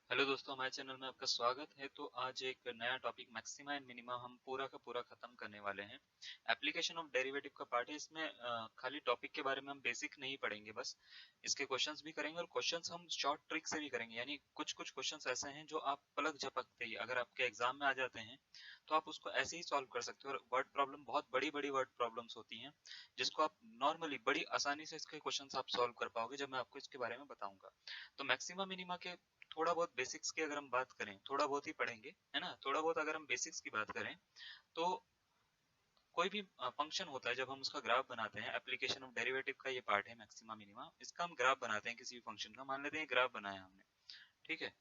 Hello दोस्तों, हमारे channel में आपका स्वागत है। तो आज एक नया टॉपिक मैक्सिमा एंड मिनिमा हम पूरा का पूरा खत्म करने वाले हैं। एप्लीकेशन ऑफ डेरिवेटिव का पार्ट है। इसमें खाली टॉपिक के बारे में हम बेसिक नहीं पढ़ेंगे, बस इसके क्वेश्चंस भी करेंगे और क्वेश्चंस हम शॉर्ट ट्रिक से भी करेंगे। यानी कुछ कुछ क्वेश्चंस ऐसे हैं जो आप पलक झपकते ही अगर आपके एग्जाम में आ जाते हैं तो आप उसको ऐसे ही सॉल्व कर सकते हो। और वर्ड प्रॉब्लम बहुत बड़ी बड़ी वर्ड प्रॉब्लम्स होती हैं जिसको आप नॉर्मली बड़ी आसानी से इसके क्वेश्चन आप सॉल्व कर पाओगे जब मैं आपको इसके बारे में बताऊंगा। तो मैक्सिमा मिनिमा के थोड़ा बहुत बेसिक्स की अगर हम बात करें, थोड़ा बहुत ही पढ़ेंगे, है ना। थोड़ा बहुत अगर हम बेसिक्स की बात करें तो कोई भी फंक्शन होता है जब हम उसका ग्राफ बनाते हैं, एप्लीकेशन ऑफ डेरिवेटिव का ये पार्ट है मैक्सिमा मिनिमा। इसका हम ग्राफ बनाते हैं किसी भी फंक्शन का। मान लेते हैं ग्राफ बनाया हमने, ठीक है,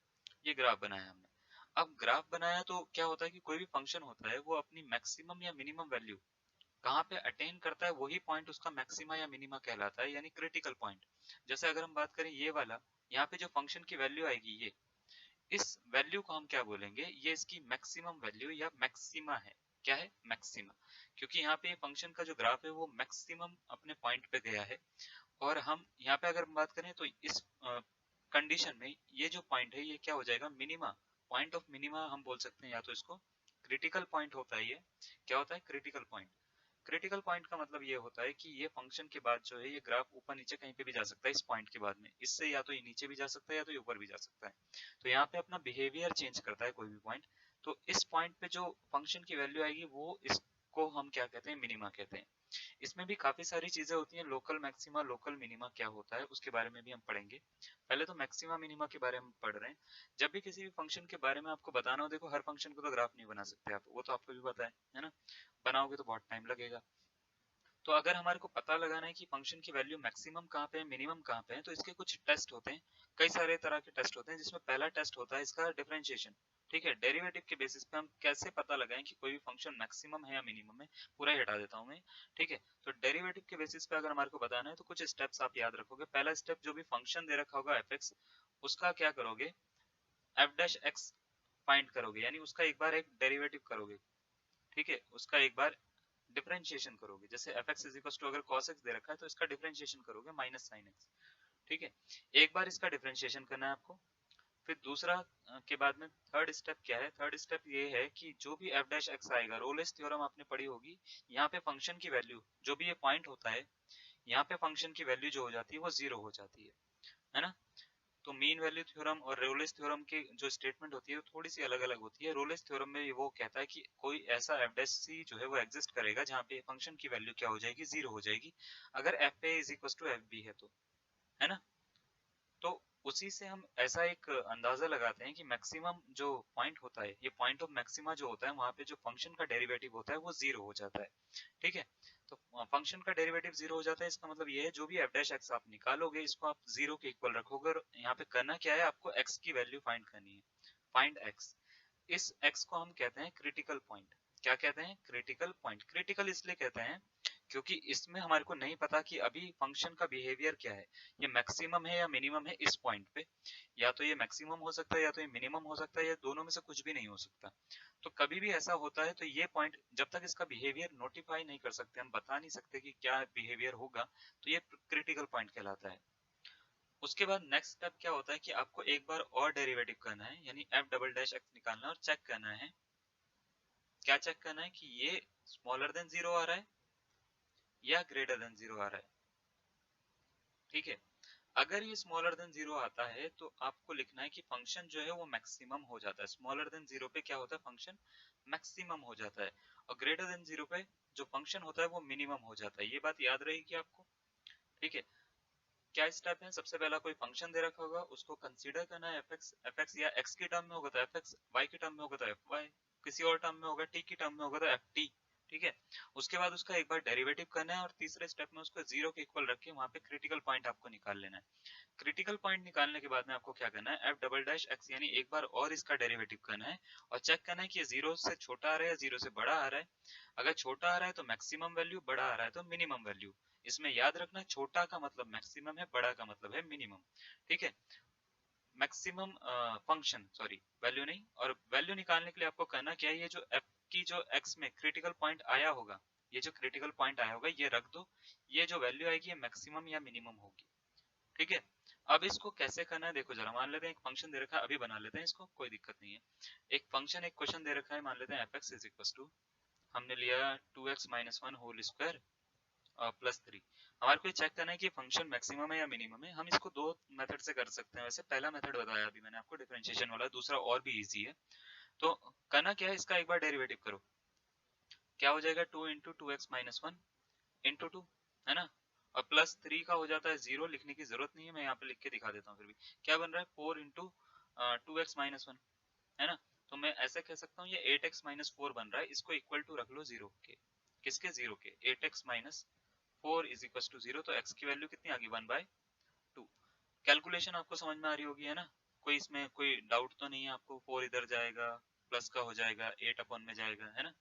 ये ग्राफ बनाया हमने। अब ग्राफ बनाया तो क्या होता है कि कोई भी फंक्शन होता है वो अपनी मैक्सिमम या मिनिमम वैल्यू कहाँ पे अटेन करता है, वही पॉइंट उसका मैक्सिमा या मिनिमा कहलाता है, यानी क्रिटिकल पॉइंट। जैसे अगर हम बात करें ये वाला, यहाँ पे जो फंक्शन की वैल्यू आएगी, ये इस वैल्यू को हम क्या बोलेंगे, ये इसकी मैक्सिमम वैल्यू या मैक्सिमा है। क्या है? मैक्सिमा। क्योंकि यहाँ पे फंक्शन का जो ग्राफ है वो मैक्सिमम अपने पॉइंट पे गया है। और हम यहाँ पे अगर हम बात करें तो इस कंडीशन में ये जो पॉइंट है ये क्या हो जाएगा, मिनिमा। पॉइंट ऑफ मिनिमा हम बोल सकते हैं, या तो इसको क्रिटिकल पॉइंट होता है। ये क्या होता है? Critical point. क्रिटिकल पॉइंट का मतलब ये होता है कि ये फंक्शन के बाद जो है ये ग्राफ ऊपर नीचे कहीं पे भी जा सकता है। इस पॉइंट के बाद में इससे या तो ये नीचे भी जा सकता है या तो ये ऊपर भी जा सकता है। तो यहाँ पे अपना बिहेवियर चेंज करता है कोई भी पॉइंट। तो इस पॉइंट पे जो फंक्शन की वैल्यू आएगी वो इसको हम क्या कहते हैं, मिनिमा कहते हैं। इसमें भी काफी सारी चीजें होती हैं। लोकल मैक्सिमा, लोकल मिनिमा क्या होता है उसके बारे में भी हम पढ़ेंगे। पहले तो मैक्सिमा मिनिमा के बारे में पढ़ रहे हैं। जब भी किसी भी फंक्शन के बारे में आपको बताना हो, देखो हर फंक्शन को तो ग्राफ नहीं बना सकते आप, वो तो आपको भी पता है ना। बनाओगे तो बहुत टाइम लगेगा। तो अगर हमारे को पता लगाना है कि फंक्शन की वैल्यू मैक्सिमम कहाँ पे है, मिनिमम कहाँ पे है, तो इसके कुछ टेस्ट होते हैं। कई सारे तरह के टेस्ट होते हैं, जिसमें पहला टेस्ट होता है इसका डिफरेंशिएशन। ठीक है, डेरिवेटिव के बेसिस पे हम कैसे पता लगाएं कि कोई भी फंक्शन मैक्सिमम है या मिनिमम है। पूरा ही हटा देता हूँ मैं। ठीक है, तो डेरिवेटिव के बेसिस पे अगर हमारे को बताना है तो कुछ स्टेप्स आप याद रखोगे। पहला स्टेप, जो भी फंक्शन दे रखा होगा एफ एक्स, उसका क्या करोगे, एफ डैश एक्स फाइंड करोगे, यानी उसका एक बार एक डेरिवेटिव करोगे। ठीक है, उसका एक बार डिफरेंशिएशन करोगे। जैसे f x is equal to अगर cos x दे रखा है तो इसका डिफरेंशिएशन करोगे माइनस साइन एक्स। ठीक है, एक बार इसका डिफरेंशिएशन करना है आपको। फिर दूसरा के बाद में थर्ड स्टेप क्या है, थर्ड स्टेप ये है कि जो भी एफ डैश एक्स आएगा, रोलेस थ्योरम आपने पढ़ी होगी, यहाँ पे फंक्शन की वैल्यू जो भी ये पॉइंट होता है, यहाँ पे फंक्शन की वैल्यू जो हो जाती है वो जीरो हो जाती है ना। तो मीन वैल्यू थ्योरम और रोलेस थ्योरम की जो स्टेटमेंट होती है वो थोड़ी सी अलग अलग होती है। रोलेस थ्योरम में वो कहता है कि कोई ऐसा एफ डैश सी जो है वो एग्जिस्ट करेगा जहाँ पे फंक्शन की वैल्यू क्या हो जाएगी, जीरो हो जाएगी, अगर f a is equal to f b है तो, है ना। तो उसी से हम ऐसा एक अंदाजा लगाते हैं कि मैक्सिमम जो पॉइंट होता है, ये पॉइंट ऑफ मैक्सिमा जो होता है, वहां पे जो फंक्शन का डेरिवेटिव होता है वो जीरो हो जाता है। ठीक है, तो फंक्शन का डेरिवेटिव जीरो हो जाता है, इसका मतलब ये है जो भी एफ डैश एक्स आप निकालोगे इसको आप जीरो के इक्वल रखोगे। और यहाँ पे करना क्या है, आपको एक्स की वैल्यू फाइंड करनी है। Find x. इस एक्स को हम कहते हैं क्रिटिकल पॉइंट। क्या कहते हैं? Critical point. क्रिटिकल इसलिए कहते हैं क्योंकि इसमें हमारे को नहीं पता कि अभी फंक्शन का बिहेवियर क्या है, ये मैक्सिमम है या मिनिमम है इस पॉइंट पे। या तो ये मैक्सिमम हो सकता है या तो ये मिनिमम हो सकता है, या दोनों में से कुछ भी नहीं हो सकता। तो कभी भी ऐसा होता है तो ये पॉइंट जब तक इसका बिहेवियर नोटिफाई नहीं कर सकते, हम बता नहीं सकते कि क्या बिहेवियर होगा, तो ये क्रिटिकल पॉइंट कहलाता है। उसके बाद नेक्स्ट स्टेप क्या होता है कि आपको एक बार और डेरिवेटिव करना है, यानी एफ डबल डैश एक्स निकालना है और चेक करना है। क्या चेक करना है कि ये स्मॉलर देन जीरो आ रहा है या ग्रेटर देन जीरो आ रहा है। ठीक है, अगर ये स्मॉलर देन जीरो आता है तो आपको लिखना है कि फंक्शन जो है वो मैक्सिमम हो जाता है। स्मॉलर देन जीरो पे क्या होता है, फंक्शन मैक्सिमम हो जाता है। और ग्रेटर देन जीरो पे जो फंक्शन होता है वो मिनिमम हो जाता है। ये बात याद रहेगी आपको। ठीक है, क्या स्टेप है, सबसे पहला कोई फंक्शन दे रखा होगा उसको कंसीडर करना है। एफ एक्स या एक्स की टर्म में होगा तो एफ एक्स, वाई की टर्म में होगा तो एफ वाई, किसी और टर्म में होगा, टी की टर्म में होगा तो एफ टी। ठीक है, उसके बाद उसका एक बार डेरिवेटिव करना है और तीसरे स्टेप में उसको जीरो के इक्वल रख के वहां पे क्रिटिकल पॉइंट आपको निकाल लेना है। क्रिटिकल पॉइंट निकालने के बाद में आपको क्या करना है, एफ डबल डैश एक्स, यानी एक बार और इसका डेरिवेटिव करना है और चेक करना है कि ये जीरो से छोटा आ रहा है या जीरो से बड़ा आ रहा है। अगर छोटा आ रहा है तो मैक्सिमम वैल्यू, बड़ा आ रहा है तो मिनिमम वैल्यू। इसमें याद रखना, छोटा का मतलब मैक्सिमम है, बड़ा का मतलब है मिनिमम। ठीक है, मैक्सिमम फंक्शन, सॉरी वैल्यू नहीं। और वैल्यू निकालने के लिए आपको करना क्या है, ये जो एफ की जो एक्स में क्रिटिकल पॉइंट आया होगा, ये जो क्रिटिकल पॉइंट आया होगा ये रख दो। ये जो वैल्यू आएगी ये मैक्सिमम या मिनिमम होगी। ठीक है, अब इसको कैसे करना है देखो जरा, मान लेते हैं एक फंक्शन दे रखा है, अभी बना लेते हैं इसको, कोई दिक्कत नहीं है। एक फंक्शन, एक क्वेश्चन दे रखा है, मान लेते हैं f x is equal to, हमने लिया 2x minus one whole square plus 3। हमारे को चेक करना है कि फंक्शन मैक्सिमम है या मिनिमम है। हम इसको दो मेथड से कर सकते हैं। वैसे पहला मेथड बताया अभी मैंने आपको डिफरेंशिएशन वाला, दूसरा और भी इजी है। तो करना क्या है, इसका एक बार डेरिवेटिव करो, क्या हो जाएगा 2 into two x minus one into two, है ना, और प्लस 3 का हो जाता है 0, लिखने की जरूरत नहीं है, मैं यहाँ पे लिख के दिखा देता हूँ। फिर भी क्या बन रहा है 4 into two x minus one, है ना। तो मैं ऐसे कह सकता हूँ ये 8x माइनस फोर बन रहा है, इसको इक्वल टू रख लो 0 के, किसके 0 के, 8x minus 4 is equal to 0। तो x की वैल्यू कितनी आ गई 1/2। कैलकुलेशन आपको समझ में आ रही होगी, है ना, कोई इसमें कोई डाउट तो नहीं है आपको, 4 इधर जाएगा, प्लस का हो जाएगा, 8 अपॉन में जाएगा, है ना।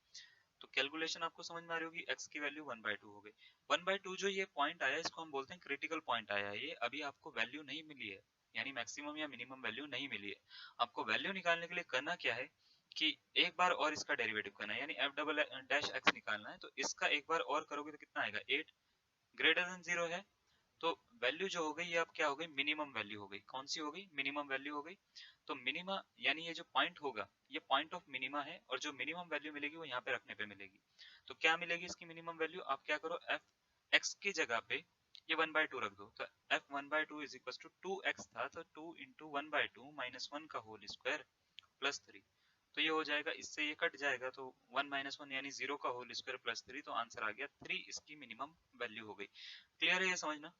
तो कैलकुलेशन आपको समझ में आ रही होगी, x की वैल्यू 1/2 हो गई। 1/2 जो ये पॉइंट आया, इसको हम बोलते हैं क्रिटिकल पॉइंट आया है। ये अभी आपको वैल्यू नहीं मिली है, यानी मैक्सिमम या मिनिमम वैल्यू नहीं मिली है। आपको वैल्यू निकालने के लिए करना क्या है कि एक बार और इसका डेरिवेटिव करना है, यानी एफ डबल डैश एक्स निकालना है। तो इसका एक बार और करोगे तो कितना आएगा, 8 ग्रेटर देन 0 है, तो वैल्यू जो हो गई ये अब क्या हो गई, मिनिमम वैल्यू हो गई। कौन सी हो गई, मिनिमम वैल्यू हो गई। तो मिनिमा यानी ये जो पॉइंट होगा ये पॉइंट ऑफ मिनिमा है, और जो मिनिमम वैल्यू मिलेगी वो यहाँ पे रखने पे मिलेगी। तो क्या मिलेगी इसकी मिनिमम वैल्यू, आप क्या करो, एफ एक्स की जगह पे ये 1/2 रख दो। तो F 1/2 is equal to 2x था, तो 2 इंटू 1/2 माइनस 1 का होल स्क्वायर प्लस 3। तो ये हो जाएगा, इससे ये कट जाएगा, तो 1 माइनस 1 यानी 0 का होल स्क्वायर प्लस 3। तो आंसर आ गया 3, इसकी मिनिमम वैल्यू हो गई। क्लियर है ये समझना,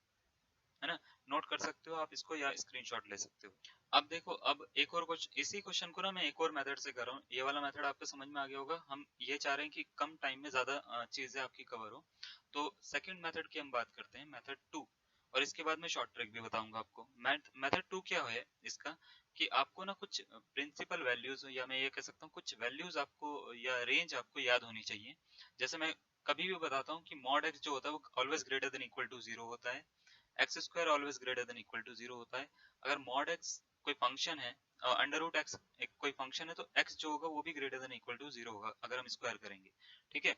है ना। नोट कर सकते हो आप इसको या स्क्रीनशॉट ले सकते हो। अब देखो, अब एक और कुछ इसी क्वेश्चन को ना मैं एक और मेथड से कर रहा हूँ। ये वाला मेथड आपको समझ में आ गया होगा। हम ये चाह रहे हैं कि कम टाइम में ज्यादा चीजें आपकी कवर हो। तो सेकंड मेथड की हम बात करते हैं, मेथड 2। और इसके बाद मैं शॉर्ट ट्रिक भी बताऊंगा आपको। मेथड 2 क्या है इसका, कि आपको ना कुछ प्रिंसिपल वैल्यूज, या मैं ये कह सकता हूँ कुछ वैल्यूज आपको या रेंज आपको याद होनी चाहिए। जैसे मैं कभी भी बताता हूँ कि मॉड एक्स जो होता है वो always greater than equal to 0 होता है, x square always greater than equal to 0 होता है। अगर मॉड एक्स कोई फंक्शन है, अंडर रूट एक्स एक कोई फंक्शन है, तो एक्स जो होगा वो भी ग्रेटर देन इक्वल टू 0 होगा अगर हम स्क्वायर करेंगे, ठीक है।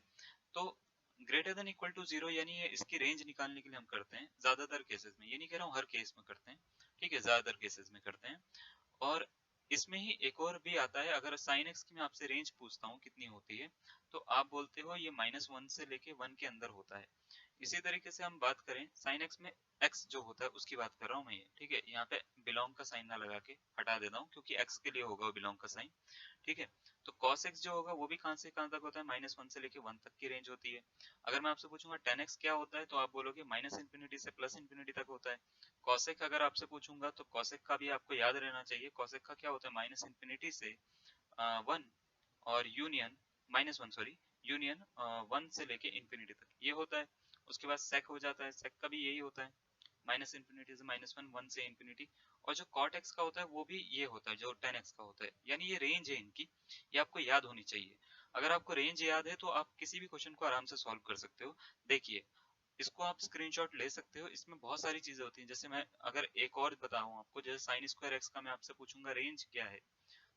तो ग्रेटर देन इक्वल टू 0 यानी ये इसकी रेंज निकालने के लिए हम करते हैं ज्यादातर केसेस में, ये नहीं कह रहा हूँ हर केस में करते हैं, ठीक है, ज्यादातर केसेस में करते हैं। और इसमें ही एक और भी आता है, अगर साइन एक्स की मैं आपसे रेंज पूछता हूँ कितनी होती है, तो आप बोलते हो ये -1 से लेके 1 के अंदर होता है। इसी तरीके से हम बात करें साइन एक्स में, एक्स जो होता है उसकी बात कर रहा हूँ मैं, ये ठीक है। यहाँ पे बिलोंग का साइन ना लगा के हटा देता हूँ, क्योंकि एक्स के लिए होगा बिलोंग का साइन, ठीक है। तो कॉस एक्स जो होगा वो भी कहाँ से कहाँ तक होता है, -1 से लेके 1 तक की रेंज होती है। अगर मैं आपसे पूछूंगा tan x क्या होता है, तो आप बोलोगे -∞ से +∞ तक होता है। कॉसेक अगर आपसे पूछूंगा तो कॉसेक का भी आपको याद रहना चाहिए, कॉसेक का क्या होता है, -∞ से 1, और यूनियन -1 सॉरी, यूनियन 1 से लेके इंफिनिटी तक ये होता है। उसके बाद सेक हो जाता है, सेक का भी यही होता है, -∞ से -1, 1 से इंफिनिटी। और जो कॉट एक्स का होता है वो भी ये होता है जो tan x का होता है, यानी ये रेंज है इनकी, ये आपको याद होनी चाहिए। अगर आपको रेंज याद है तो आप किसी भी क्वेश्चन को आराम से सॉल्व कर सकते हो। देखिए, इसको आप स्क्रीनशॉट ले सकते हो, इसमें बहुत सारी चीजें होती हैं। जैसे मैं अगर एक और बताऊं आपको, जैसे साइन स्क्वायर एक्स का मैं आपसे पूछूंगा रेंज क्या है,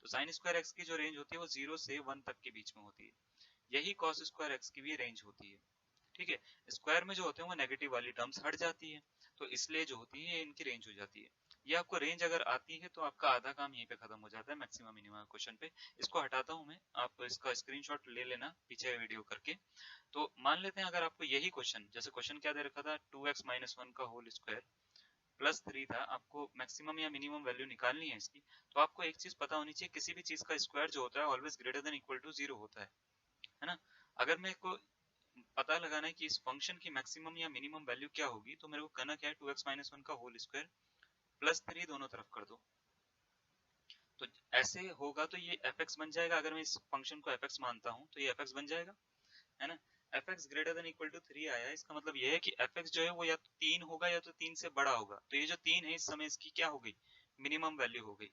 तो साइन स्क्वायर एक्स की जो रेंज होती है वो 0 से 1 तक के बीच में होती है। यही कॉस स्क्वायर एक्स की भी रेंज होती है, ठीक है। स्क्वायर में जो होते हैं वो नेगेटिव वाली टर्म्स हट जाती है, तो इसलिए जो होती है इनकी रेंज हो जाती है। ये आपको रेंज अगर आती है तो आपका आधा काम यहीं पे खत्म हो जाता है मैक्सिमम मिनिमम क्वेश्चन पे। इसको हटाता हूं मैं, आप इसका स्क्रीनशॉट ले लेना पीछे वीडियो करके। तो मान लेते हैं अगर आपको यही क्वेश्चन, जैसे क्वेश्चन क्या दे रखा था, 2x माइनस 1 का होल स्क्वायर प्लस 3 था, आपको मैक्सिमम या मिनिमम वैल्यू निकालनी है इसकी। तो आपको एक चीज पता होनी चाहिए, किसी भी चीज का स्क्वायर जो होता है always greater than equal to 0 होता है ना। अगर मेरे को पता लगाना है कि इस फंक्शन की मैक्सिमम या मिनिमम वैल्यू क्या होगी, तो मेरे को करना क्या है, 2x माइनस 1 का होल स्क्वायर प्लस 3 दोनों तरफ कर दो। तो ऐसे होगा तो ये fx बन जाएगा। अगर मैं इस फंक्शन को fx मानता हूँ तो ये fx बन जाएगा, है ना। fx greater than equal to 3 आया है, इसका मतलब ये है कि fx जो है वो या तो 3 होगा या तो 3 से बड़ा होगा। तो ये जो 3 है इस समय इसकी क्या हो गई, मिनिमम वैल्यू हो गई,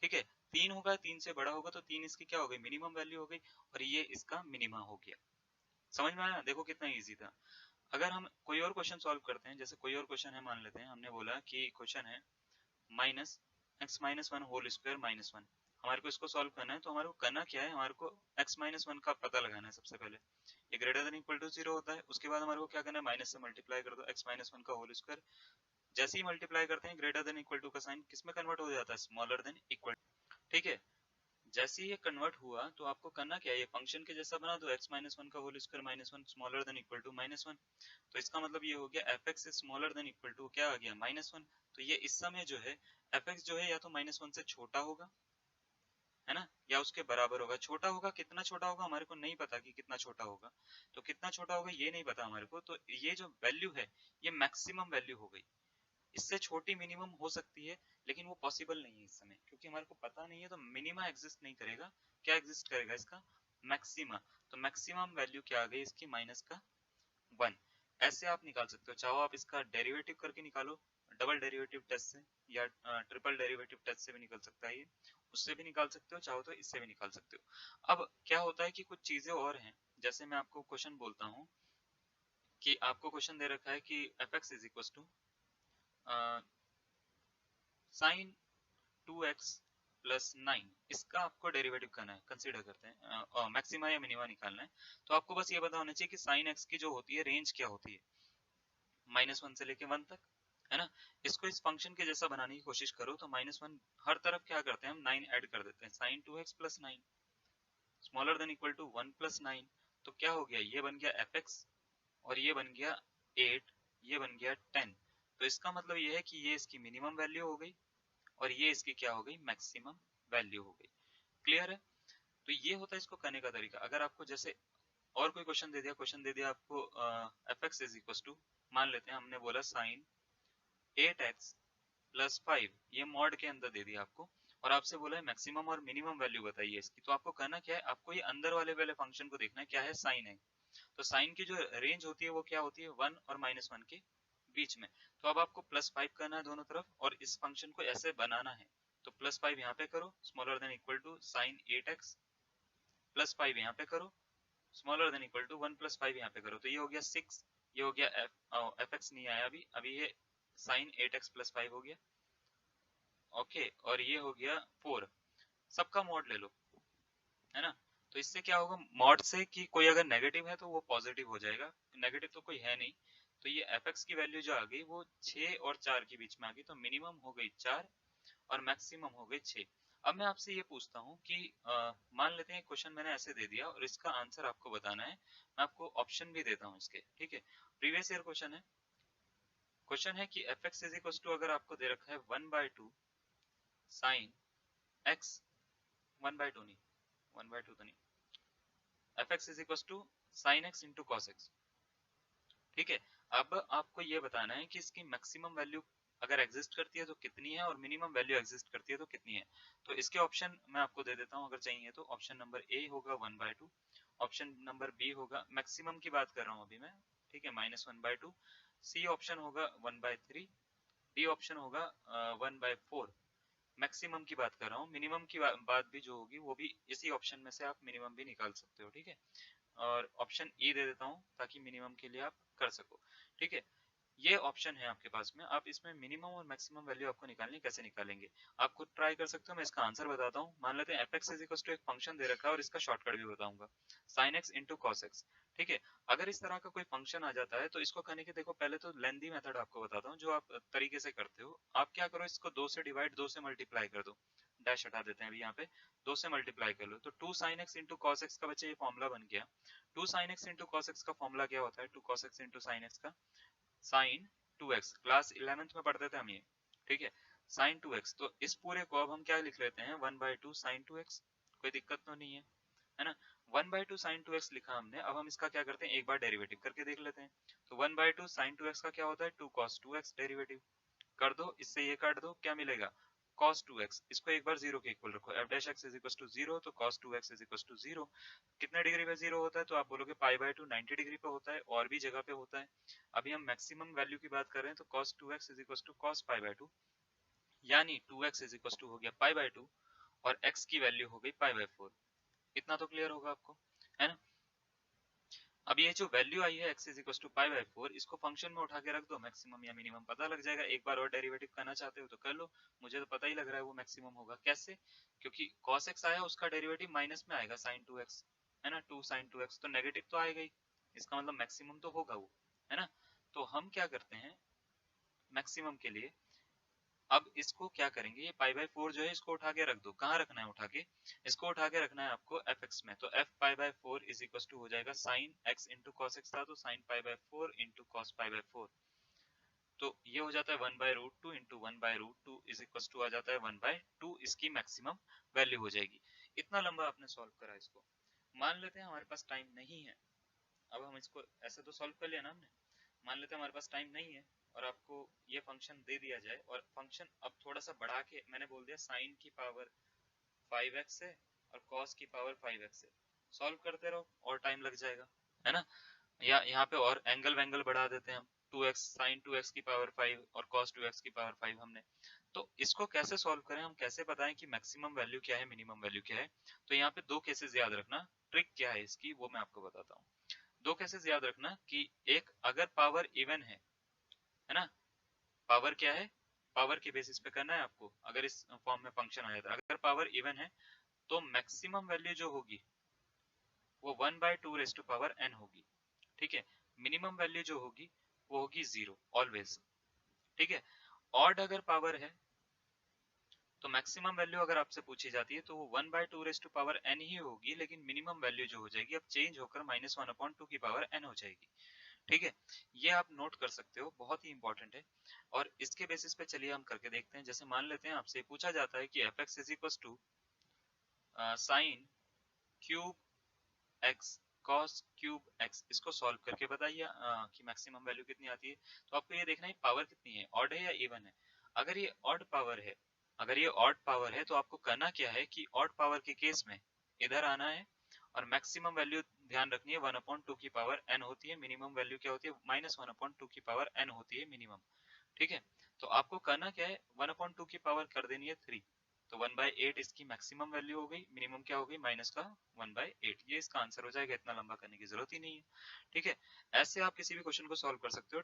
ठीक है। 3 होगा, 3 से बड़ा होगा, तो 3 इसकी क्या हो गई, मिनिमम वैल्यू हो गई, और ये इसका मिनिमा हो गया। समझ में आया, देखो कितना इजी था। अगर हम कोई और क्वेश्चन सॉल्व करते हैं, जैसे कोई और क्वेश्चन है, मान लेते हैं हमने बोला कि क्वेश्चन है -x-1 होल स्क्वायर -1। हमारे को इसको सॉल्व करना है, तो हमारे को करना क्या है, हमारे को x-1 का पता लगाना है। सबसे पहले ये ग्रेटर देन इक्वल टू 0 होता है, उसके बाद हमारे को क्या करना है, माइनस से मल्टीप्लाई कर दो x-1 का होल स्क्वायर। जैसे ही मल्टीप्लाई करते हैं ग्रेटर देन इक्वल टू का साइन किस में कन्वर्ट हो जाता है, स्मॉलर देन इक्वल। ठीक है, जैसे ही ये कन्वर्ट हुआ तो आपको करना क्या है, ये फंक्शन के जैसा बना दो, x माइनस वन का whole square minus one smaller than equal to minus one. तो इसका मतलब ये हो गया f x smaller than equal to क्या आ गया, माइनस वन। तो ये इस समय जो है एफ एक्स जो है या तो माइनस वन से छोटा होगा, है ना, या उसके बराबर होगा। छोटा होगा, कितना छोटा होगा हमारे को नहीं पता कि कितना छोटा होगा, तो कितना छोटा होगा ये नहीं पता हमारे को। तो ये जो वैल्यू है ये मैक्सिमम वैल्यू हो गई। इससे छोटी मिनिमम हो सकती है लेकिन वो पॉसिबल नहीं है इस समय, क्योंकि हमारे को पता नहीं है। तो मिनिमा एग्जिस्ट नहीं करेगा, क्या एग्जिस्ट करेगा इसका, मैक्सिमा। तो मैक्सिमम वैल्यू क्या आ गई इसकी, माइनस का वन। ऐसे आप निकाल सकते हो, चाहो आप इसका डेरिवेटिव करके निकालो डबल डेरिवेटिव टेस्ट से, या ट्रिपल डेरिवेटिव टेस्ट से भी निकल सकता है ये, उससे भी निकाल सकते हो, चाहो तो इससे भी निकाल सकते हो। अब क्या होता है कि कुछ चीजें और हैं, जैसे मैं आपको क्वेश्चन बोलता हूँ कि आपको क्वेश्चन दे रखा है कि f x is equal to sine 2x plus 9, इसका आपको डेरिवेटिव करना है, कंसीडर करते हैं मैक्सिमा या मिनिमा निकालना है। तो आपको बस ये पता होना चाहिए कि साइन x की जो होती है रेंज क्या होती है, माइनस वन से लेके वन तक, है ना। इसको इस फंक्शन के जैसा बनाने की कोशिश करो तो माइनस वन हर तरफ क्या करते हैं हम, 9 ऐड कर देते हैं, sine 2x plus 9 smaller than equal to 1 plus 9। तो क्या हो गया, ये बन गया एफ एक्स, और ये बन गया 8, ये बन गया 10। तो इसका मतलब ये है कि ये इसकी मिनिमम वैल्यू हो गई और ये इसकी क्या हो गई, मैक्सिमम वैल्यू हो गई। क्लियर है। तो ये होता है इसको करने का तरीका। अगर आपको जैसे और कोई क्वेश्चन दे दिया आपको f x is equal to, मान लेते हैं हमने बोला साइन 8x प्लस 5, ये मॉड के अंदर दे दिया आपको, और आपसे बोला है मैक्सिमम और मिनिमम वैल्यू बताइए इसकी। तो आपको करना क्या है, आपको ये अंदर वाले वाले फंक्शन को देखना है, क्या है, साइन है। तो साइन की जो रेंज होती है वो क्या होती है, 1 और माइनस वन के बीच में। तो अब आपको प्लस 5 करना है दोनों तरफ, और इस फंक्शन को ऐसे बनाना है। तो प्लस 5 यहाँ पे करो, smaller than equal to sine 8x, plus 5 यहाँ पे करो, smaller than equal to 1 plus 5 यहाँ पे करो। तो ये हो गया 6, ये हो गया एफ एक्स नहीं आया अभी, अभी ये साइन 8x प्लस 5 हो गया, ओके। और ये हो गया 4, सबका मॉड ले लो, है ना। तो इससे क्या होगा, मॉड से कि कोई अगर नेगेटिव है तो वो पॉजिटिव हो जाएगा, नेगेटिव तो कोई है नहीं। तो ये एफ एक्स की वैल्यू जो आ गई वो 6 और 4 के बीच में आ गई, तो मिनिमम हो गई 4 और मैक्सिमम हो गई 6। अब मैं आपसे ये पूछता हूँ कि मान लेते हैं क्वेश्चन मैंने ऐसे दे दिया और इसका आंसर आपको बताना है। मैं आपको ऑप्शन भी देता हूँ इसके, ठीक है। प्रीवियस ईयर क्वेश्चन है कि f x is equal to, अगर आपको दे रखा है 1/2 साइन एक्स, 1/2 नहीं, 1/2 तो नहीं, f x is equal to sine x into cos x, ठीक है। अब आपको ये बताना है कि इसकी मैक्सिमम वैल्यू अगर एग्जिस्ट करती है तो कितनी है, और मिनिमम वैल्यू एग्जिस्ट करती है तो कितनी है। तो इसके ऑप्शन मैं आपको दे देता हूँ अगर चाहिए तो। ऑप्शन नंबर ए होगा 1/2, ऑप्शन नंबर बी होगा, मैक्सिमम की बात कर रहा हूँ अभी मैं, ठीक है, -1/2, सी ऑप्शन होगा 1/3, डी ऑप्शन होगा 1/4। मैक्सिमम की बात कर रहा हूँ, मिनिमम की बात भी जो होगी वो भी इसी ऑप्शन में से आप मिनिमम भी निकाल सकते हो, ठीक है। और ऑप्शन ई दे देता हूँ ताकि मिनिमम के लिए आप कर सको, ठीक है। ये ऑप्शन है आपके पास में, आप इसमें मिनिमम और मैक्सिमम वैल्यू आपको निकालनी, कैसे निकालेंगे आप खुद ट्राई कर सकते हो। मैं इसका आंसर बताता हूँ। मान लेते हैं f x is equal to एक फंक्शन दे रखा है और इसका शॉर्टकट भी बताऊंगा, sine x into cos x, ठीक है। अगर इस तरह का कोई फंक्शन आ जाता है तो इसको करने के, देखो पहले तो लेंदी मेथड आपको बताता हूँ जो आप तरीके से करते हो। आप क्या करो, इसको 2 से डिवाइड, 2 से मल्टीप्लाई कर दो, डैश हटा देते हैं अभी यहाँ पे, 2 से मल्टीप्लाई कर लो तो 2 sin x into cos x का बच्चे ये फॉर्मूला बन गया। 2 sin x into cos x का फॉर्मूला क्या होता है, 2 cos x into sine x का साइन 2x, क्लास 11th में पढ़ते थे हम ये, ठीक है, साइन 2x। तो इस पूरे को अब हम क्या लिख लेते हैं, 1/2 साइन 2x, कोई दिक्कत तो नहीं है ना। 1/2 साइन 2x लिखा हमने, अब हम इसका क्या करते हैं, एक बार डेरिवेटिव करके देख लेते हैं। तो 1/2 साइन 2x का क्या होता है, 2 cos 2x, डेरिवेटिव कर दो, इससे ये काट दो, क्या मिलेगा, cos 2x। इसको एक बार जीरो के इक्वल रखो, f dash x is equal to 0, तो cos 2x is equal to 0। कितने डिग्री पे 0 होता है, तो आप बोलोगे π/2 90 डिग्री पे होता है, और भी जगह पे होता है। अभी हम मैक्सिमम वैल्यू की बात कर रहे हैं, तो cos 2x is equal to cos π/2, यानी 2x इज इक्वल टू हो गया π/2 और x की वैल्यू हो गई π/4। इतना तो क्लियर होगा आपको, है ना। अब ये जो वैल्यू आई है x इज इक्वल टू π/4, इसको फंक्शन में उठा के रख दो, मैक्सिमम या मिनिमम पता लग जाएगा। एक बार और डेरिवेटिव करना चाहते हो तो कर लो, मुझे तो पता ही लग रहा है वो मैक्सिमम होगा। कैसे, क्योंकि cos x आया, उसका डेरिवेटिव माइनस में आएगा sin 2x, है ना, 2 sin 2x, तो नेगेटिव तो आएगा ही, इसका मतलब मैक्सिमम तो होगा वो, है ना। तो हम क्या करते हैं, मैक्सिमम के लिए। अब इसको क्या करेंगे, ये पाई बाय 4 जो है इसको उठा के रख दो। कहाँ रखना है उठा के, इसको उठा के रखना है आपको fx में। तो f pi by 4 is equal to हो जाएगा sin x into cos x था तो sin pi by 4 into cos pi by 4। तो ये हो जाता है 1 by root two into 1 by root two is equal to आ जाता है 1 बाय 2, इसकी मैक्सिमम वैल्यू हो जाएगी। इतना लंबा आपने सॉल्व करा इसको। मान लेते हैं हमारे पास टाइम नहीं है, अब हम इसको ऐसे तो सॉल्व कर लिया ना हमने। मान लेते हैं हमारे पास टाइम नहीं है और आपको ये फंक्शन दे दिया जाए और फंक्शन अब थोड़ा सा बढ़ा के मैंने बोल दिया साइन की पावर 5x है और कॉस की पावर 5x है। सॉल्व करते रहो और टाइम लग जाएगा, है ना। या यहाँ पे और एंगल वेंगल बढ़ा देते हैं हम, 2x साइन 2x की पावर 5 और कॉस 2x की पावर 5 हमने। तो इसको कैसे सॉल्व करें, हम कैसे बताएं कि मैक्सिमम वैल्यू क्या है मिनिमम वैल्यू क्या है। तो यहाँ पे दो केसेस याद रखना, ट्रिक क्या है इसकी वो मैं आपको बताता हूँ। दो केसेस याद रखना कि एक अगर पावर इवन है ना, पावर क्या है, पावर के बेसिस पे करना है आपको। अगर इस फॉर्म में फंक्शन आया था, अगर पावर इवन है तो मैक्सिमम वैल्यू जो होगी वो 1 by 2 raise to power n होगी, ठीक है। मिनिमम वैल्यू जो होगी वो होगी 0 ऑलवेज, ठीक है। ऑड अगर पावर है तो मैक्सिमम वैल्यू अगर आपसे पूछी जाती है तो वो 1 by 2 raise to power n ही होगी, लेकिन मिनिमम वैल्यू जो हो जाएगी अब चेंज होकर -1/2 की पावर n हो जाएगी, ठीक है। ये आप नोट कर सकते हो, बहुत ही इंपॉर्टेंट है। और इसके बेसिस पे चलिए हम करके देखते हैं। जैसे मान लेते हैं आपसे पूछा जाता है कि fx is equal to sine cube x cos cube x, इसको सॉल्व करके बताइए कि मैक्सिमम वैल्यू कितनी आती है। तो आपको ये देखना है पावर कितनी है, ऑड है या इवन है। अगर ये ऑड पावर है, अगर ये ऑड पावर है तो आपको करना क्या है कि ऑड पावर के केस में इधर आना है और मैक्सिमम वैल्यू ध्यान रखनी है 1/2 की पावर n होती है, मिनिमम वैल्यू क्या होती है -1/2 की पावर n होती है मिनिमम, ठीक है। तो आपको करना क्या है, 1/2 की पावर कर देनी है 3, तो 1/8 इसकी मैक्सिमम वैल्यू हो गई, मिनिमम क्या हो गई माइनस का 1/8। ये इसका आंसर हो जाएगा, इतना लंबा करने की जरूरत ही नहीं है, ठीक है। ऐसे आप किसी भी क्वेश्चन को सॉल्व कर सकते हो।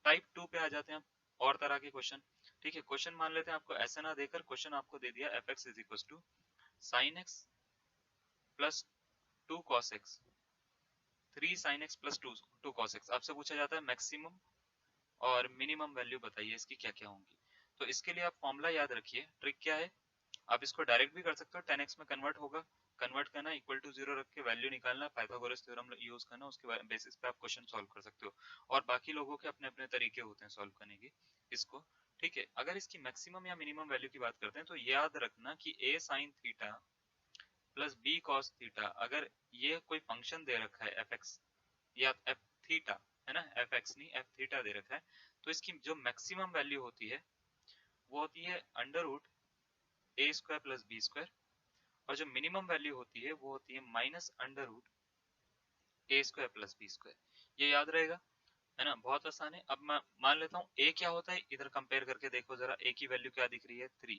टाइप 2 पे आ जाते हैं और तरह के क्वेश्चन, ठीक है। क्वेश्चन मान लेते हैं आपको ऐसे ना देकर क्वेश्चन आपको दे दिया fx is equal to sine x plus 2 cos x, 3 sin x plus 2 cos x। आपसे पूछा जाता है मैक्सिमम और मिनिमम वैल्यू बताइए इसकी क्या क्या होंगी। तो इसके लिए आप फॉर्मूला याद रखिए, ट्रिक क्या है, आप इसको डायरेक्ट भी कर सकते हो, 10x में कन्वर्ट होगा, कन्वर्ट करना इक्वल टू 0 रख के वैल्यू निकालना, पाइथागोरस थ्योरम यूज करना, उसके बेसिस पे आप क्वेश्चन सॉल्व कर सकते हो। और बाकी लोगों के अपने अपने तरीके होते हैं सॉल्व करने के इसको, ठीक है। अगर इसकी मैक्सिमम या मिनिमम वैल्यू की बात करते हैं तो याद रखना कि a sin theta plus b cos theta, अगर ये कोई फंक्शन दे रखा है fx या f थीटा, है ना, fx नहीं f थीटा दे रखा है, तो इसकी जो मैक्सिमम वैल्यू होती है वो होती है अंडर रूट ए स्क्वायर प्लस बी स्क्वायर, और जो मिनिमम वैल्यू होती है वो होती है माइनस अंडर रूट ए स्क्वायर प्लस बी स्क्वायर। ये याद रहेगा, है ना, बहुत आसान है। अब मैं मान लेता हूँ a क्या होता है, इधर कंपेयर करके देखो जरा, a की वैल्यू क्या दिख रही है 3,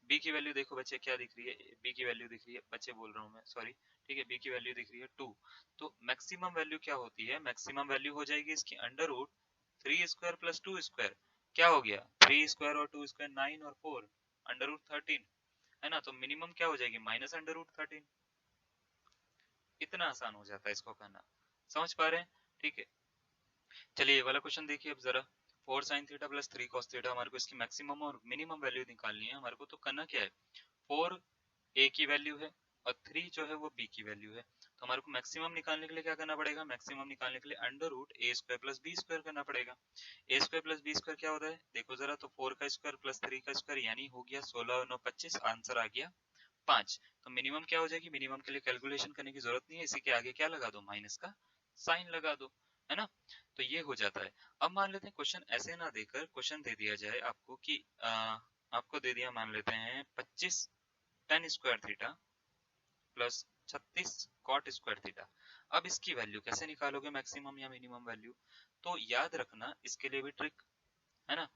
b की वैल्यू देखो बच्चे क्या दिख रही है, b की वैल्यू दिख रही है, बच्चे बोल रहा हूँ मैं सॉरी, ठीक है, b की वैल्यू दिख रही है 2। तो मैक्सिमम वैल्यू क्या होती है, मैक्सिमम वैल्यू हो जाएगी इसकी under root 3 square plus 2 square, क्या हो गया 3 स्क्वायर और 2 स्क्वायर 9 और 4 अंडर रूट 13, है ना। तो मिनिमम क्या हो जाएगी माइनस अंडर रूट 13। इतना आसान हो जाता है इसको करना, समझ पा रहे हैं, ठीक है। चलिए ये वाला क्वेश्चन देखिए अब जरा, 4 sin theta plus 3 cos theta, हमारे को इसकी मैक्सिमम और मिनिमम वैल्यू निकालनी है हमारे को। तो करना क्या है, 4 a की वैल्यू है और 3 जो है वो b की वैल्यू है। तो हमारे को मैक्सिमम निकालने के लिए क्या करना पड़ेगा, मैक्सिमम निकालने के लिए अंडर रूट ए स्क्वायर प्लस बी स्क्वायर करना पड़ेगा। ए स्क्वायर प्लस बी स्क्वायर क्या होता है देखो जरा, तो 4 का स्क्वायर प्लस 3 का स्क्वायर यानी हो गया 16 और 9 25, आंसर आ गया 5। तो मिनिमम क्या हो जाएगी, मिनिमम के लिए कैलकुलेशन करने की जरूरत नहीं है, इसी के आगे क्या लगा दो माइनस का साइन लगा दो, है ना। तो ये हो जाता है। अब मान लेते हैं क्वेश्चन ऐसे ना देकर क्वेश्चन दे दिया जाए आपको कि आपको दे दिया मान लेते हैं 25 tan square theta plus 36 cot square theta. अब इसकी वैल्यू कैसे निकालोगे मैक्सिमम या मिनिमम वैल्यू, तो याद रखना इसके लिए भी ट्रिक, है ना।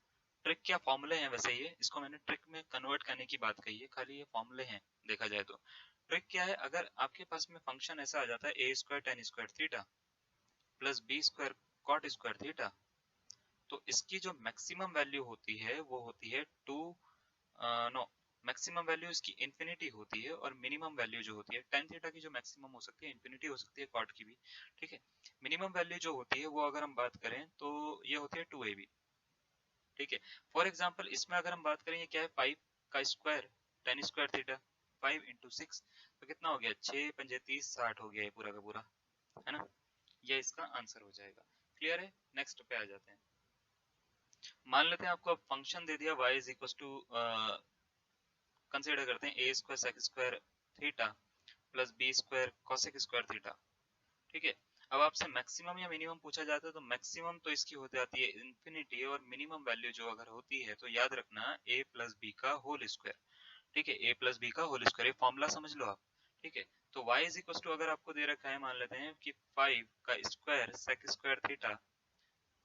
ट्रिक क्या फॉर्मूले हैं वैसे, ये इसको मैंने ट्रिक में कन्वर्ट करने की बात कही है, खाली ये फॉर्मूले हैं देखा जाए तो। ट्रिक क्या है, अगर आपके पास में फंक्शन ऐसा आ जाता है a square tan square theta plus b square cot square theta, तो इसकी जो मैक्सिमम वैल्यू होती है वो होती है 2 नो, मैक्सिमम वैल्यू इसकी इंफिनिटी होती है और मिनिमम वैल्यू जो होती है tan थीटा की जो मैक्सिमम हो सकती है इंफिनिटी हो सकती है cot की भी, ठीक है। मिनिमम वैल्यू जो होती है वो अगर हम बात करें तो ये होती है 2ab, ठीक है। फॉर एग्जाम्पल इसमें अगर हम बात करें, ये क्या है, 5 का square tan square theta, 5 into 6 तो कितना हो गया, 6 पंजे 30, 60 हो गया ये पूरा का पूरा, है ना। ये इसका आंसर हो जाएगा। क्लियर है। नेक्स्ट पे आ जाते हैं। मान लेते हैं आपको फंक्शन दे दिया y is equal to, consider करते हैं a square sec square theta plus b square cosec square theta. ठीक है। अब आपसे मैक्सिमम या मिनिमम पूछा जाता है तो मैक्सिमम तो इसकी हो जाती है इंफिनिटी, और मिनिमम वैल्यू जो अगर होती है तो याद रखना a प्लस बी का होल स्क्वायर। ठीक है, a प्लस बी का होल स्क्वायर, ये फॉर्मूला समझ लो आप। ठीक है, तो y इज इक्वल टू, अगर आपको दे रखा है, मान लेते हैं कि 5 का स्क्वायर सेक स्क्वायर थीटा,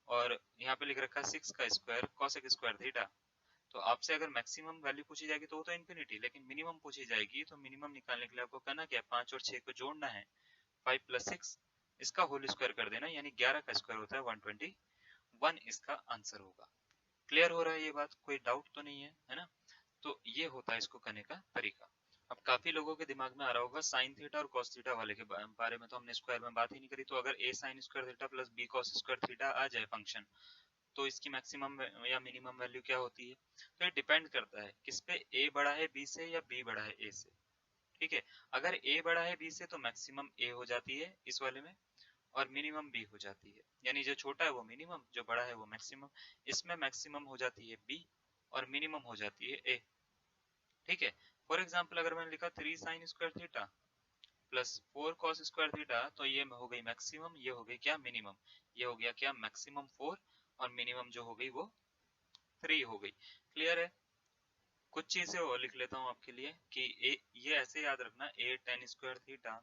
और यहाँ पे लिख रखा है 6 का स्क्वायर कोसेक स्क्वायर थीटा। तो आपसे अगर मैक्सिमम वैल्यू पूछी जाएगी तो वो तो इन्फिनिटी, लेकिन मिनिमम पूछी जाएगी तो मिनिमम निकालने के लिए आपको करना क्या है, 5 और 6 को जोड़ना है, 5 प्लस 6 इसका होल स्क्वायर कर देना, यानी 11 का स्क्वायर होता है 121, इसका आंसर होगा। क्लियर हो रहा है ये बात, कोई डाउट तो नहीं है ना। तो ये होता है इसको करने का तरीका। अब काफी लोगों के दिमाग में आ रहा होगा साइन थीटा और कॉस थीटा वाले के बारे में तो हमने स्क्वायर में बात ही नहीं करी। तो अगर a sine square theta plus b cos square theta आ जाए फंक्शन, तो इसकी मैक्सिमम या मिनिमम वैल्यू क्या होती है। तो ये डिपेंड करता है किस पे, a बड़ा है b से या b बड़ा है a से। ठीक है, अगर a बड़ा है b से तो मैक्सिमम a हो जाती है इस वाले में, और मिनिमम b हो जाती है, यानी जो छोटा है वो मिनिमम, जो बड़ा है वो मैक्सिमम। इसमें मैक्सिमम हो जाती है b और मिनिमम हो जाती है a। ठीक है, फॉर एग्जाम्पल अगर मैंने लिखा 3 sign square theta plus 4 cos square theta, तो ये हो गई मैक्सिमम, ये हो गई क्या, मिनिमम। ये हो गया क्या, मैक्सिमम 4 और मिनिमम जो हो गई वो 3 हो गई। क्लियर है। कुछ चीजें और लिख लेता हूँ आपके लिए कि ये ऐसे याद रखना, a tan square theta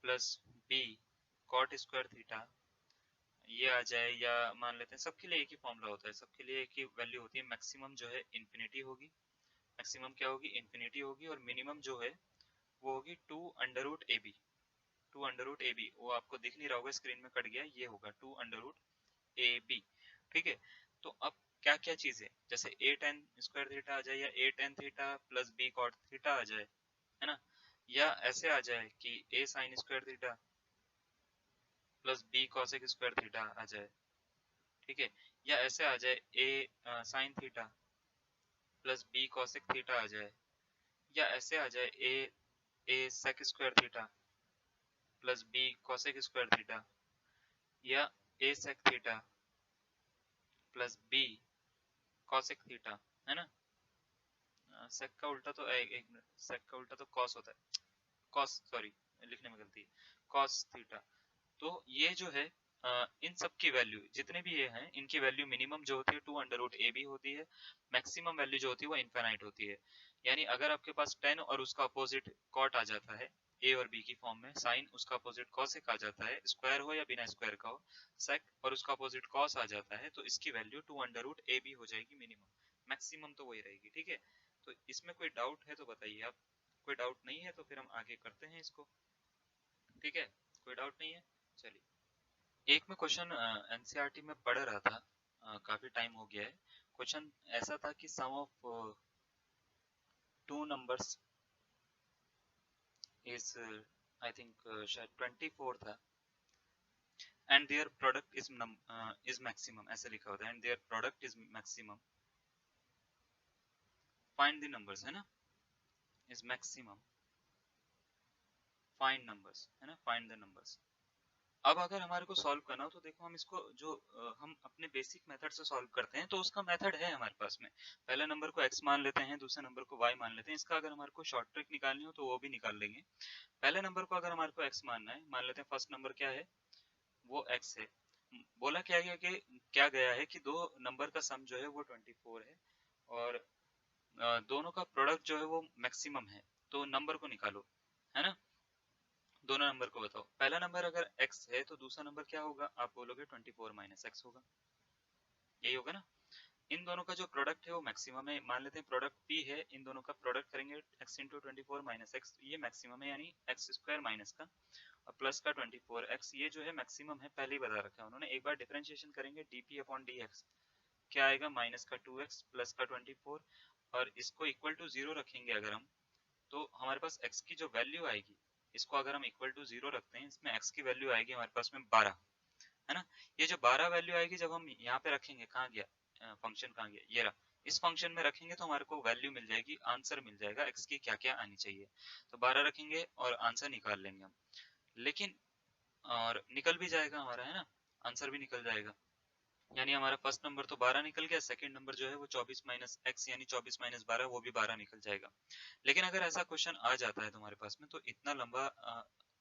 plus b cot square theta, ये आ जाए। या मान लेते हैं सबके लिए एक ही फॉर्मूला होता है, सबके लिए एक ही वैल्यू होती है। मैक्सिमम जो है इन्फिनिटी होगी, मैक्सिमम क्या होगी, इन्फिनिटी होगी, और मिनिमम जो है वो होगी 2 under root A B. 2 under root A B, वो आपको दिख नहीं रहा होगा, स्क्रीन में कट गया, ये होगा 2 अंडर रूट ए बी। ठीक है, तो अब क्या क्या चीजें, जैसे a tan स्क्वायर थीटा आ जाए, या a tan theta plus b cot theta आ जाए, है ना। या ऐसे आ जाए कि a sin square theta plus b cosec square theta आ जाए। ठीक है, या ऐसे आ जाए a sin theta plus b cosec theta आ जाए। या ऐसे आ जाए a sec square theta plus b cosec square theta, या a sec theta plus b cosec theta, है ना। सेक का उल्टा तो एक मिनट, सेक का उल्टा तो कॉस होता है, कॉस, सॉरी लिखने में गलती है, कॉस थीटा। तो ये जो है इन सब की वैल्यू जितने भी ये हैं, इनकी वैल्यू मिनिमम जो होती है 2 अंडर रूट ए बी होती है, मैक्सिमम वैल्यू जो होती है वो इनफाइनाइट होती है। यानी अगर आपके पास टेन और उसका अपोजिट कॉट आ जाता है ए और बी की फॉर्म में, साइन उसका अपोजिट कॉसेक आ जाता है, स्क्वायर हो या बिना स्क्वायर का हो, सेक और उसका अपोजिट कॉस आ जाता है, तो इसकी value 2 under root A B हो जाएगी मिनिमम। मैक्सिमम तो वही रहेगी। ठीक है, तो इसमें कोई डाउट है तो बताइए आप। कोई डाउट नहीं है तो फिर हम आगे करते हैं इसको। ठीक है, कोई डाउट नहीं है, चलिए। एक में क्वेश्चन एनसीईआरटी में पढ़ रहा था, काफी टाइम हो गया है। क्वेश्चन ऐसा था कि sum of two numbers is, I think शायद 24 था, and their product is maximum, ऐसे लिखा होता है, and their product is maximum, find the numbers, है ना, इज मैक्सिमम, फाइंड नंबर्स, है ना, फाइंड द नंबर्स। अब अगर हमारे को सॉल्व करना हो तो देखो, हम इसको जो हम अपने बेसिक मेथड से सॉल्व करते हैं, तो उसका मेथड है हमारे पास में। पहले नंबर को x मान लेते हैं, दूसरे नंबर को y मान लेते हैं। इसका अगर हमारे को शॉर्ट ट्रिक निकालनी हो तो वो भी निकाल लेंगे। पहले नंबर को अगर हमारे को x मानना है, मान लेते हैं फर्स्ट नंबर क्या है, वो x है। बोला क्या गया कि क्या गया है कि दो नंबर का सम जो है वो 24 है, और दोनों का प्रोडक्ट जो है वो मैक्सिमम है। तो नंबर को निकालो, है ना। दोनों नंबर को बताओ। पहला नंबर अगर x है तो दूसरा नंबर क्या होगा, आप बोलोगे 24 माइनस x होगा, यही होगा ना। इन दोनों का जो प्रोडक्ट है वो मैक्सिमम है, मान लेते हैं प्रोडक्ट p है, इन दोनों का प्रोडक्ट करेंगे x इंटू 24 माइनस एक्स, ये मैक्सिमम है, यानी एक्स स्क्वायर माइनस का और प्लस का 24x, ये जो है मैक्सिमम है, पहले ही बता रखा है उन्होंने। एक बार डिफरेंशिएशन करेंगे dp अपॉन dx, क्या आएगा, माइनस का 2x प्लस का 24, और इसको इक्वल टू 0 रखेंगे अगर हम, तो हमारे पास x की जो वैल्यू आएगी, इसको अगर हम इक्वल टू 0 रखते हैं, इसमें x की वैल्यू आएगी हमारे पास में 12, है ना। ये जो 12 वैल्यू आएगी जब हम यहाँ पे रखेंगे, कहाँ गया फंक्शन कहाँ गया, ये रहा। इस फंक्शन में रखेंगे तो हमारे को वैल्यू मिल जाएगी, आंसर मिल जाएगा x की क्या क्या आनी चाहिए। तो 12 रखेंगे और आंसर निकाल लेंगे हम। लेकिन और निकल भी जाएगा हमारा, है ना, आंसर भी निकल जाएगा। यानी हमारा फर्स्ट नंबर तो 12 निकल गया, सेकंड नंबर जो है वो 24 माइनस एक्स यानी 24 माइनस 12 वो भी 12 निकल जाएगा। लेकिन अगर ऐसा क्वेश्चन आ जाता है तुम्हारे पास में तो इतना लंबा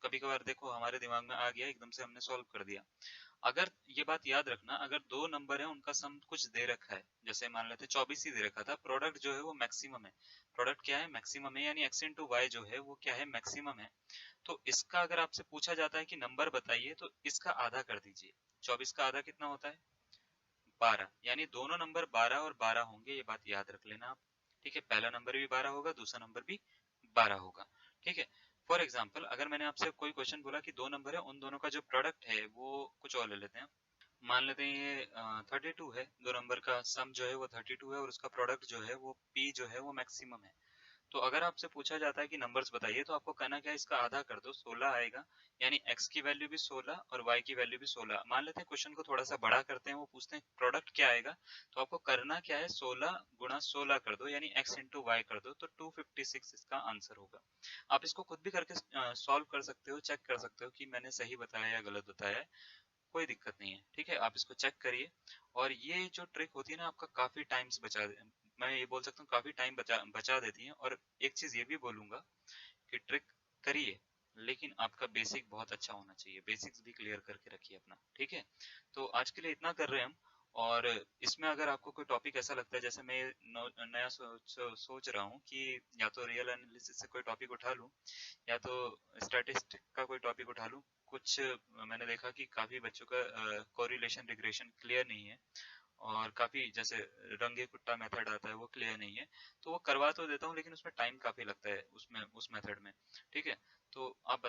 कभी कभार देखो हमारे दिमाग में आ गया, एकदम से हमने सॉल्व कर दिया। अगर ये बात याद रखना, अगर दो नंबर है उनका सम कुछ दे रखा है, जैसे मान लेते 24 ही दे रखा था, प्रोडक्ट जो है वो मैक्सिमम है, प्रोडक्ट क्या है, मैक्सिमम है, यानी x इंटू वाई जो है वो क्या है, मैक्सिमम है। तो इसका अगर आपसे पूछा जाता है कि नंबर बताइए तो इसका आधा कर दीजिए। 24 का आधा कितना होता है, 12, यानी दोनों नंबर 12 और 12 होंगे, ये बात याद रख लेना आप। ठीक है, पहला नंबर भी 12 होगा, दूसरा नंबर भी 12 होगा। ठीक है, फॉर एग्जाम्पल अगर मैंने आपसे कोई क्वेश्चन बोला कि दो नंबर है, उन दोनों का जो प्रोडक्ट है वो कुछ और ले लेते हैं। मान लेते हैं ये 32 है, दो नंबर का सम जो है वो 32 है और उसका प्रोडक्ट जो है वो p जो है वो मैक्सिमम है। तो अगर आपसे पूछा जाता है कि नंबर्स बताइए तो आपको कहना क्या है, इसका आधा कर दो, 16 आएगा, यानी x की वैल्यू भी 16 और y की वैल्यू भी 16। मान लेते हैं क्वेश्चन को थोड़ा सा बड़ा करते हैं, वो पूछते हैं प्रोडक्ट क्या आएगा, तो आपको करना क्या है, 16 गुणा 16 कर दो, यानी x इंटू वाई कर दो, तो 256 इसका आंसर होगा। आप इसको खुद भी करके सॉल्व कर सकते हो, चेक कर सकते हो कि मैंने सही बताया या गलत बताया है, कोई दिक्कत नहीं है। ठीक है, आप इसको चेक करिए। और ये जो ट्रिक होती है ना, आपका काफी टाइम्स मैं ये बोल सकता हूँ काफी टाइम बचा देती है। और एक चीज ये भी बोलूंगा कि ट्रिक करिए, लेकिन आपका बेसिक बहुत अच्छा होना चाहिए, बेसिक्स भी क्लियर करके रखिए अपना। ठीक है, तो आज के लिए इतना कर रहे हैं हम। और इसमें अगर आपको कोई टॉपिक ऐसा लगता है, जैसे मैं नया सोच रहा हूँ कि या तो रियल एनालिसिस से कोई टॉपिक उठा लूँ या तो स्टैटिस्टिक का कोई टॉपिक उठा लूँ। कुछ मैंने देखा कि काफी बच्चों का कोरिलेशन रिग्रेशन क्लियर नहीं है, और काफी जैसे रंगे कुट्टा मेथड आता है वो क्लियर नहीं है। तो वो करवा तो देता हूँ, लेकिन उसमें टाइम काफी लगता है उसमें, उस मेथड में। ठीक है, तो आप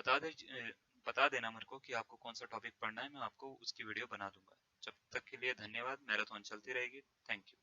बता देना मेरे को कि आपको कौन सा टॉपिक पढ़ना है, मैं आपको उसकी वीडियो बना दूंगा। जब तक के लिए धन्यवाद, मैराथन चलती रहेगी। Thank you.